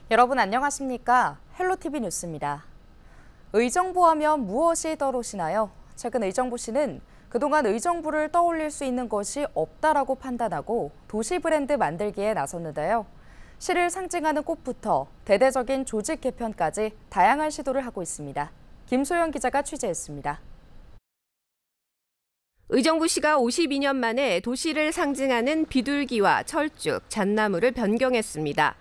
여러분 안녕하십니까? 헬로티비 뉴스입니다. 의정부 하면 무엇이 떠오르시나요? 최근 의정부시는 그동안 의정부를 떠올릴 수 있는 것이 없다라고 판단하고 도시 브랜드 만들기에 나섰는데요. 시를 상징하는 꽃부터 대대적인 조직 개편까지 다양한 시도를 하고 있습니다. 김소영 기자가 취재했습니다. 의정부시가 52년 만에 도시를 상징하는 비둘기와 철쭉, 잣나무를 변경했습니다.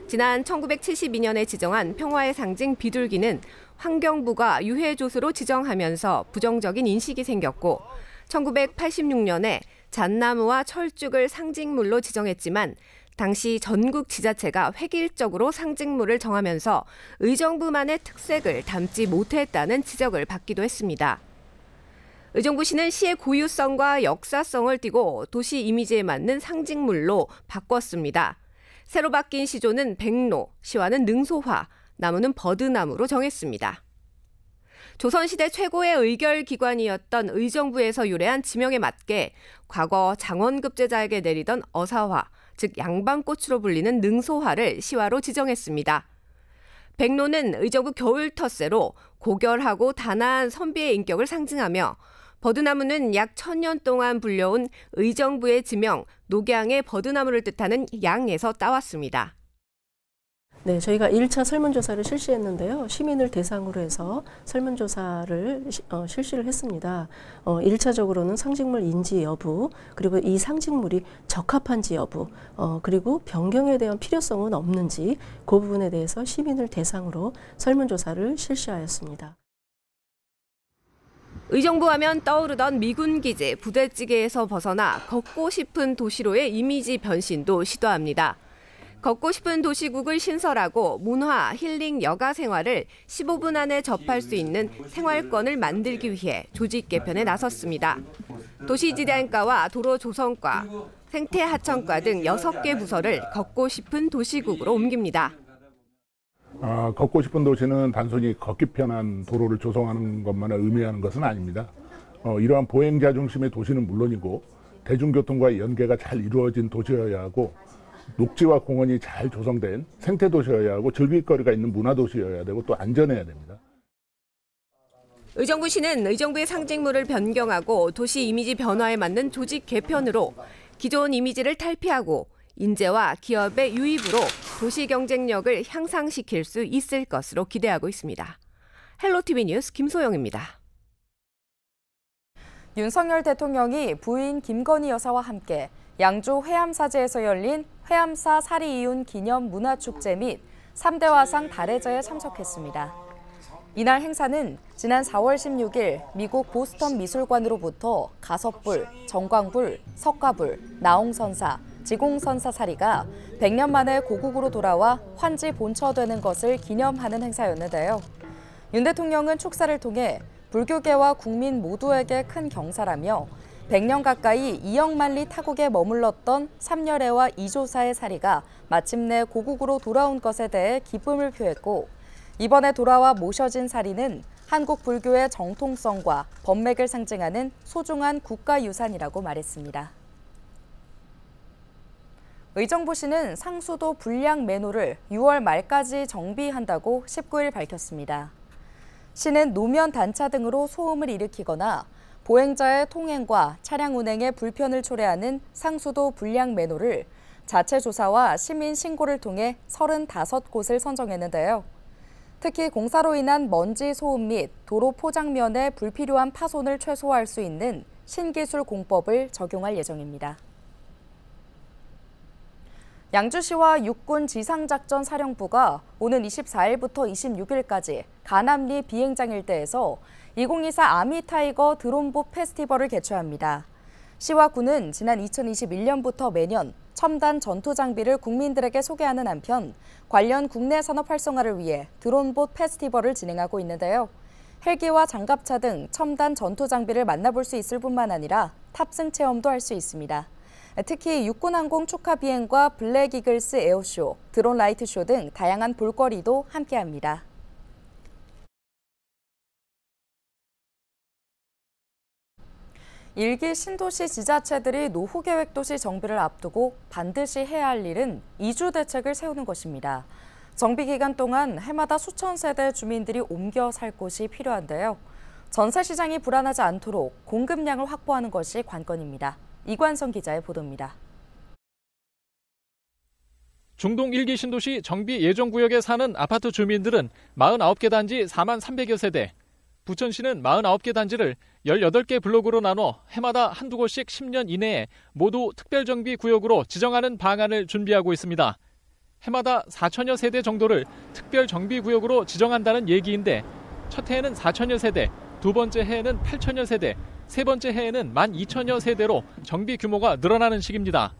지난 1972년에 지정한 평화의 상징 비둘기는 환경부가 유해조수로 지정하면서 부정적인 인식이 생겼고 1986년에 잣나무와 철쭉을 상징물로 지정했지만 당시 전국 지자체가 획일적으로 상징물을 정하면서 의정부만의 특색을 담지 못했다는 지적을 받기도 했습니다. 의정부시는 시의 고유성과 역사성을 띠고 도시 이미지에 맞는 상징물로 바꿨습니다. 새로 바뀐 시조는 백로, 시화는 능소화, 나무는 버드나무로 정했습니다. 조선시대 최고의 의결기관이었던 의정부에서 유래한 지명에 맞게 과거 장원급제자에게 내리던 어사화, 즉 양반꽃으로 불리는 능소화를 시화로 지정했습니다. 백로는 의정부 겨울 텃새로 고결하고 단아한 선비의 인격을 상징하며 버드나무는 약 1000년 동안 불려온 의정부의 지명, 녹양의 버드나무를 뜻하는 양에서 따왔습니다. 네, 저희가 1차 설문조사를 실시했는데요. 시민을 대상으로 해서 설문조사를 실시를 했습니다. 1차적으로는 상징물 인지 여부, 그리고 이 상징물이 적합한지 여부, 그리고 변경에 대한 필요성은 없는지 그 부분에 대해서 시민을 대상으로 설문조사를 실시하였습니다. 의정부 하면 떠오르던 미군기지, 부대찌개에서 벗어나 걷고 싶은 도시로의 이미지 변신도 시도합니다. 걷고 싶은 도시국을 신설하고 문화, 힐링, 여가 생활을 15분 안에 접할 수 있는 생활권을 만들기 위해 조직 개편에 나섰습니다. 도시지대안과와 도로조성과, 생태하천과 등 6개 부서를 걷고 싶은 도시국으로 옮깁니다. 걷고 싶은 도시는 단순히 걷기 편한 도로를 조성하는 것만을 의미하는 것은 아닙니다. 이러한 보행자 중심의 도시는 물론이고 대중교통과의 연계가 잘 이루어진 도시여야 하고 녹지와 공원이 잘 조성된 생태도시여야 하고 즐길거리가 있는 문화도시여야 되고 또 안전해야 됩니다. 의정부시는 의정부의 상징물을 변경하고 도시 이미지 변화에 맞는 조직 개편으로 기존 이미지를 탈피하고 인재와 기업의 유입으로 도시 경쟁력을 향상시킬 수 있을 것으로 기대하고 있습니다. 헬로티비 뉴스 김소영입니다. 윤석열 대통령이 부인 김건희 여사와 함께 양주 회암사제에서 열린 회암사 사리 이혼 기념 문화축제 및 3대 화상 달해저에 참석했습니다. 이날 행사는 지난 4월 16일 미국 보스턴 미술관으로부터 가섭불, 정광불, 석가불, 나홍선사, 지공선사 사리가 100년 만에 고국으로 돌아와 환지 본처되는 것을 기념하는 행사였는데요. 윤 대통령은 축사를 통해 불교계와 국민 모두에게 큰 경사라며 100년 가까이 이영만리 타국에 머물렀던 삼열애와 이조사의 사리가 마침내 고국으로 돌아온 것에 대해 기쁨을 표했고 이번에 돌아와 모셔진 사리는 한국 불교의 정통성과 법맥을 상징하는 소중한 국가유산이라고 말했습니다. 의정부시는 상수도 불량 매노를 6월 말까지 정비한다고 19일 밝혔습니다. 시는 노면 단차 등으로 소음을 일으키거나 보행자의 통행과 차량 운행에 불편을 초래하는 상수도 불량 매노를 자체 조사와 시민 신고를 통해 35곳을 선정했는데요. 특히 공사로 인한 먼지 소음 및 도로 포장면의 불필요한 파손을 최소화할 수 있는 신기술 공법을 적용할 예정입니다. 양주시와 육군 지상작전사령부가 오는 24일부터 26일까지 가남리 비행장 일대에서 2024 아미타이거 드론봇 페스티벌을 개최합니다. 시와 군은 지난 2021년부터 매년 첨단 전투 장비를 국민들에게 소개하는 한편 관련 국내 산업 활성화를 위해 드론봇 페스티벌을 진행하고 있는데요. 헬기와 장갑차 등 첨단 전투 장비를 만나볼 수 있을 뿐만 아니라 탑승 체험도 할 수 있습니다. 특히 육군항공 축하 비행과 블랙 이글스 에어쇼, 드론 라이트쇼 등 다양한 볼거리도 함께합니다. 일기 신도시 지자체들이 노후계획 도시 정비를 앞두고 반드시 해야 할 일은 이주 대책을 세우는 것입니다. 정비 기간 동안 해마다 수천 세대 주민들이 옮겨 살 곳이 필요한데요. 전세 시장이 불안하지 않도록 공급량을 확보하는 것이 관건입니다. 이관성 기자의 보도입니다. 중동 1기 신도시 정비 예정구역에 사는 아파트 주민들은 49개 단지 4만 300여 세대, 부천시는 49개 단지를 18개 블록으로 나눠 해마다 한두 곳씩 10년 이내에 모두 특별정비구역으로 지정하는 방안을 준비하고 있습니다. 해마다 4천여 세대 정도를 특별정비구역으로 지정한다는 얘기인데 첫 해에는 4천여 세대, 두 번째 해에는 8천여 세대, 세 번째 해에는 12,000여 세대로 정비 규모가 늘어나는 시기입니다.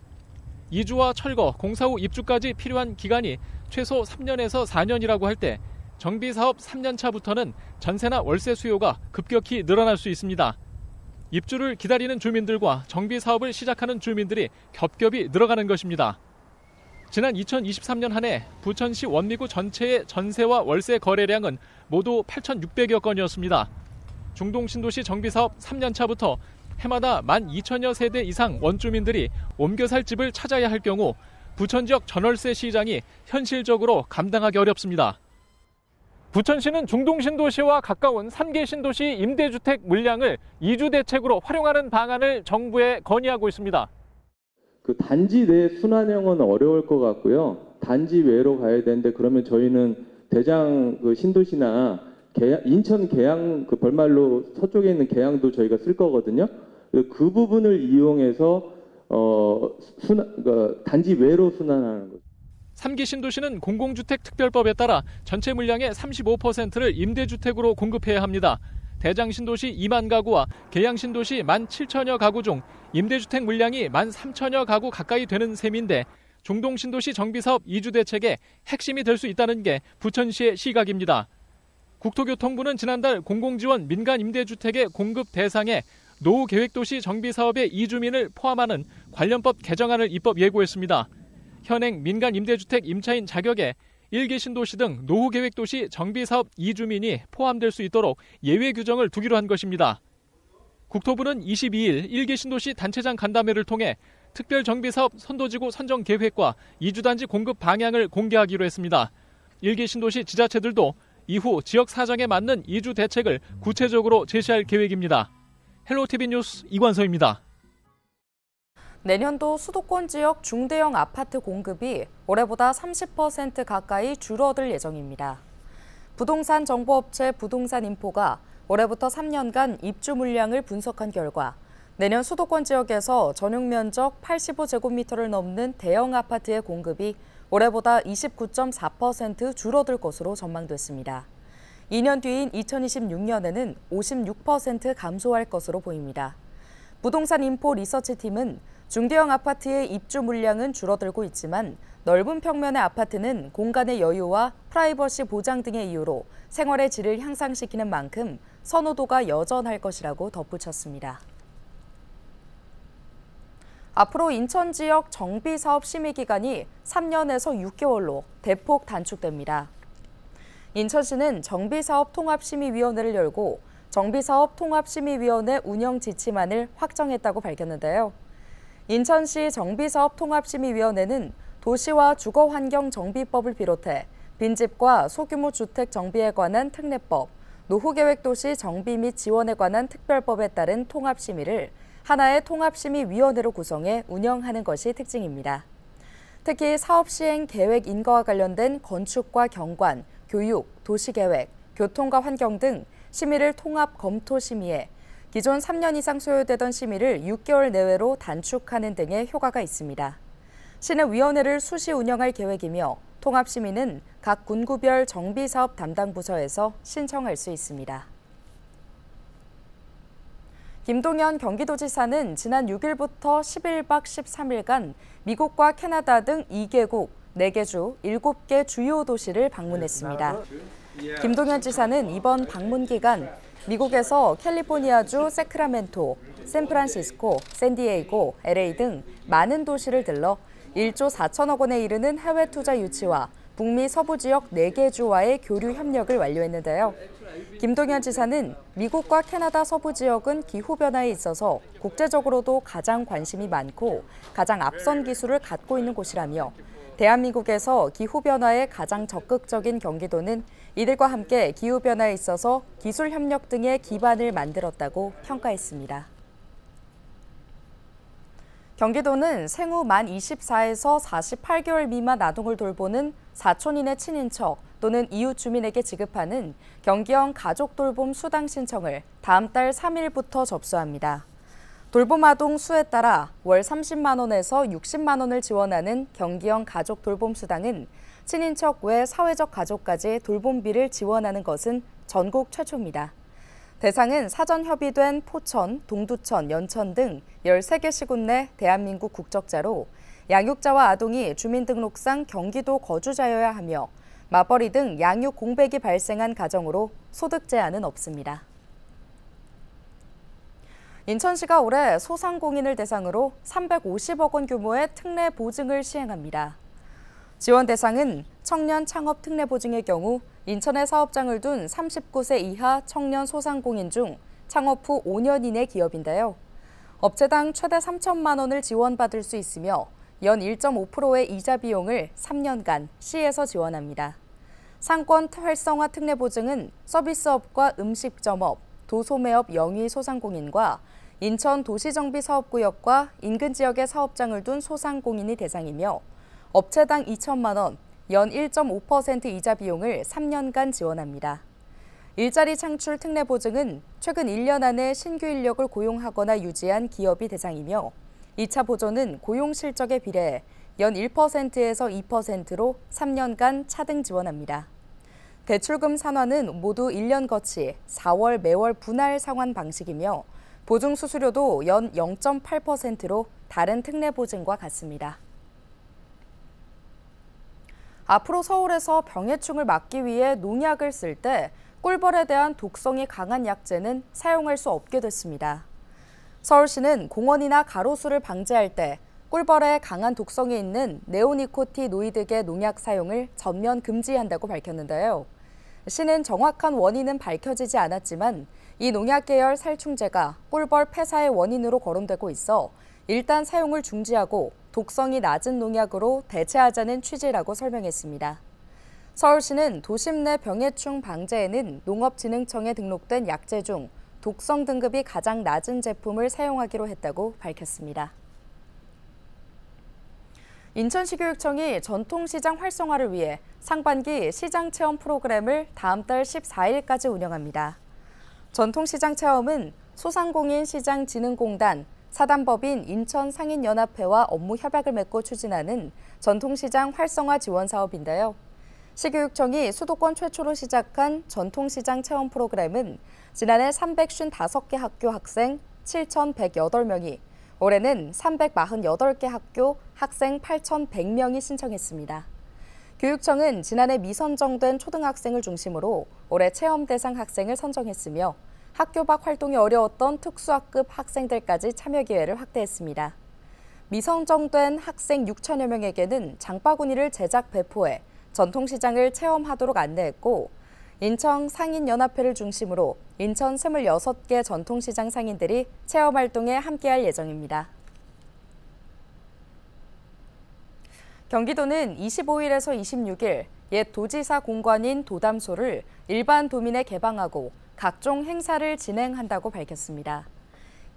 이주와 철거, 공사 후 입주까지 필요한 기간이 최소 3년에서 4년이라고 할 때 정비사업 3년 차부터는 전세나 월세 수요가 급격히 늘어날 수 있습니다. 입주를 기다리는 주민들과 정비사업을 시작하는 주민들이 겹겹이 늘어가는 것입니다. 지난 2023년 한 해 부천시 원미구 전체의 전세와 월세 거래량은 모두 8,600여 건이었습니다. 중동 신도시 정비사업 3년 차부터 해마다 12,000여 세대 이상 원주민들이 옮겨 살 집을 찾아야 할 경우 부천 지역 전월세 시장이 현실적으로 감당하기 어렵습니다. 부천시는 중동 신도시와 가까운 3개 신도시 임대주택 물량을 이주 대책으로 활용하는 방안을 정부에 건의하고 있습니다. 그 단지 내 순환형은 어려울 것 같고요. 단지 외로 가야 되는데 그러면 저희는 대장 그 신도시나 인천 계양 그 벌말로 서쪽에 있는 계양도 저희가 쓸 거거든요. 그 부분을 이용해서 단지 외로 순환하는 거죠. 3기 신도시는 공공주택 특별법에 따라 전체 물량의 35%를 임대주택으로 공급해야 합니다. 대장 신도시 2만 가구와 계양 신도시 17,000여 가구 중 임대주택 물량이 13,000여 가구 가까이 되는 셈인데 중동 신도시 정비사업 이주 대책의 핵심이 될 수 있다는 게 부천시의 시각입니다. 국토교통부는 지난달 공공지원 민간 임대주택의 공급 대상에 노후계획도시 정비사업의 이주민을 포함하는 관련법 개정안을 입법 예고했습니다. 현행 민간 임대주택 임차인 자격에 1기 신도시 등 노후계획도시 정비사업 이주민이 포함될 수 있도록 예외 규정을 두기로 한 것입니다. 국토부는 22일 1기 신도시 단체장 간담회를 통해 특별정비사업 선도지구 선정 계획과 이주단지 공급 방향을 공개하기로 했습니다. 1기 신도시 지자체들도 이후 지역 사정에 맞는 이주 대책을 구체적으로 제시할 계획입니다. 헬로티비 뉴스 이관서입니다. 내년도 수도권 지역 중대형 아파트 공급이 올해보다 30% 가까이 줄어들 예정입니다. 부동산 정보업체 부동산인포가 올해부터 3년간 입주 물량을 분석한 결과 내년 수도권 지역에서 전용 면적 85제곱미터를 넘는 대형 아파트의 공급이 올해보다 29.4% 줄어들 것으로 전망됐습니다. 2년 뒤인 2026년에는 56% 감소할 것으로 보입니다. 부동산 인포 리서치팀은 중대형 아파트의 입주 물량은 줄어들고 있지만 넓은 평면의 아파트는 공간의 여유와 프라이버시 보장 등의 이유로 생활의 질을 향상시키는 만큼 선호도가 여전할 것이라고 덧붙였습니다. 앞으로 인천 지역 정비사업 심의기간이 3년에서 6개월로 대폭 단축됩니다. 인천시는 정비사업 통합심의위원회를 열고 정비사업 통합심의위원회 운영 지침안을 확정했다고 밝혔는데요. 인천시 정비사업 통합심의위원회는 도시와 주거환경정비법을 비롯해 빈집과 소규모 주택 정비에 관한 특례법, 노후계획도시 정비 및 지원에 관한 특별법에 따른 통합심의를 하나의 통합심의위원회로 구성해 운영하는 것이 특징입니다. 특히 사업시행 계획 인가와 관련된 건축과 경관, 교육, 도시계획, 교통과 환경 등 심의를 통합 검토 심의해 기존 3년 이상 소요되던 심의를 6개월 내외로 단축하는 등의 효과가 있습니다. 시는 위원회를 수시 운영할 계획이며 통합심의는 각 군구별 정비사업 담당 부서에서 신청할 수 있습니다. 김동연 경기도지사는 지난 6일부터 11박 13일간 미국과 캐나다 등 2개국, 4개 주, 7개 주요 도시를 방문했습니다. 김동연 지사는 이번 방문 기간 미국에서 캘리포니아주 세크라멘토, 샌프란시스코, 샌디에이고, LA 등 많은 도시를 들러 1조 4천억 원에 이르는 해외 투자 유치와 북미 서부 지역 4개 주와의 교류 협력을 완료했는데요. 김동연 지사는 미국과 캐나다 서부 지역은 기후변화에 있어서 국제적으로도 가장 관심이 많고 가장 앞선 기술을 갖고 있는 곳이라며 대한민국에서 기후변화에 가장 적극적인 경기도는 이들과 함께 기후변화에 있어서 기술 협력 등의 기반을 만들었다고 평가했습니다. 경기도는 생후 만 24에서 48개월 미만 아동을 돌보는 사촌인의 친인척 또는 이웃 주민에게 지급하는 경기형 가족돌봄 수당 신청을 다음 달 3일부터 접수합니다. 돌봄 아동 수에 따라 월 30만 원에서 60만 원을 지원하는 경기형 가족돌봄 수당은 친인척 외 사회적 가족까지 돌봄비를 지원하는 것은 전국 최초입니다. 대상은 사전 협의된 포천, 동두천, 연천 등 13개 시군 내 대한민국 국적자로 양육자와 아동이 주민등록상 경기도 거주자여야 하며 맞벌이 등 양육 공백이 발생한 가정으로 소득 제한은 없습니다. 인천시가 올해 소상공인을 대상으로 350억 원 규모의 특례 보증을 시행합니다. 지원 대상은 청년 창업 특례 보증의 경우 인천에 사업장을 둔 39세 이하 청년 소상공인 중 창업 후 5년 이내 기업인데요. 업체당 최대 3천만 원을 지원받을 수 있으며 연 1.5%의 이자 비용을 3년간 시에서 지원합니다. 상권 활성화 특례 보증은 서비스업과 음식점업, 도소매업 영위 소상공인과 인천 도시정비사업구역과 인근 지역에 사업장을 둔 소상공인이 대상이며 업체당 2천만 원, 연 1.5% 이자 비용을 3년간 지원합니다. 일자리 창출 특례 보증은 최근 1년 안에 신규 인력을 고용하거나 유지한 기업이 대상이며 2차 보조는 고용 실적에 비례해 연 1%에서 2%로 3년간 차등 지원합니다. 대출금 산화는 모두 1년 거치 4월 매월 분할 상환 방식이며 보증 수수료도 연 0.8%로 다른 특례 보증과 같습니다. 앞으로 서울에서 병해충을 막기 위해 농약을 쓸 때 꿀벌에 대한 독성이 강한 약재는 사용할 수 없게 됐습니다. 서울시는 공원이나 가로수를 방제할 때 꿀벌에 강한 독성이 있는 네오니코티노이드계 농약 사용을 전면 금지한다고 밝혔는데요. 시는 정확한 원인은 밝혀지지 않았지만 이 농약 계열 살충제가 꿀벌 폐사의 원인으로 거론되고 있어 일단 사용을 중지하고 독성이 낮은 농약으로 대체하자는 취지라고 설명했습니다. 서울시는 도심 내 병해충 방제에는 농업진흥청에 등록된 약재 중 독성 등급이 가장 낮은 제품을 사용하기로 했다고 밝혔습니다. 인천시교육청이 전통시장 활성화를 위해 상반기 시장 체험 프로그램을 다음 달 14일까지 운영합니다. 전통시장 체험은 소상공인 시장진흥공단, 사단법인 인천상인연합회와 업무 협약을 맺고 추진하는 전통시장 활성화 지원 사업인데요. 시교육청이 수도권 최초로 시작한 전통시장 체험 프로그램은 지난해 355개 학교 학생 7,108명이, 올해는 348개 학교 학생 8,100명이 신청했습니다. 교육청은 지난해 미선정된 초등학생을 중심으로 올해 체험 대상 학생을 선정했으며 학교 밖 활동이 어려웠던 특수학급 학생들까지 참여 기회를 확대했습니다. 미선정된 학생 6천여 명에게는 장바구니를 제작 배포해 전통시장을 체험하도록 안내했고 인천 상인연합회를 중심으로 인천 26개 전통시장 상인들이 체험활동에 함께할 예정입니다. 경기도는 25일에서 26일 옛 도지사 공관인 도담소를 일반 도민에 개방하고 각종 행사를 진행한다고 밝혔습니다.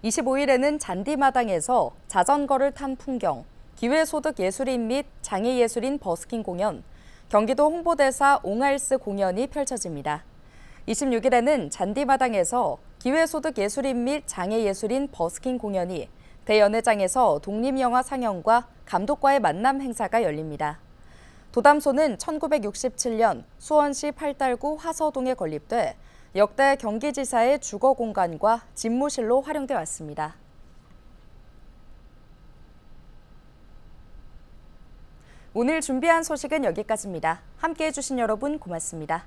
25일에는 잔디마당에서 자전거를 탄 풍경, 기회소득 예술인 및 장애예술인 버스킹 공연, 경기도 홍보대사 옹알스 공연이 펼쳐집니다. 26일에는 잔디마당에서 기회소득 예술인 및 장애예술인 버스킹 공연이, 대연회장에서 독립영화 상영과 감독과의 만남 행사가 열립니다. 도담소는 1967년 수원시 팔달구 화서동에 건립돼 역대 경기지사의 주거 공간과 집무실로 활용돼 왔습니다. 오늘 준비한 소식은 여기까지입니다. 함께해 주신 여러분 고맙습니다.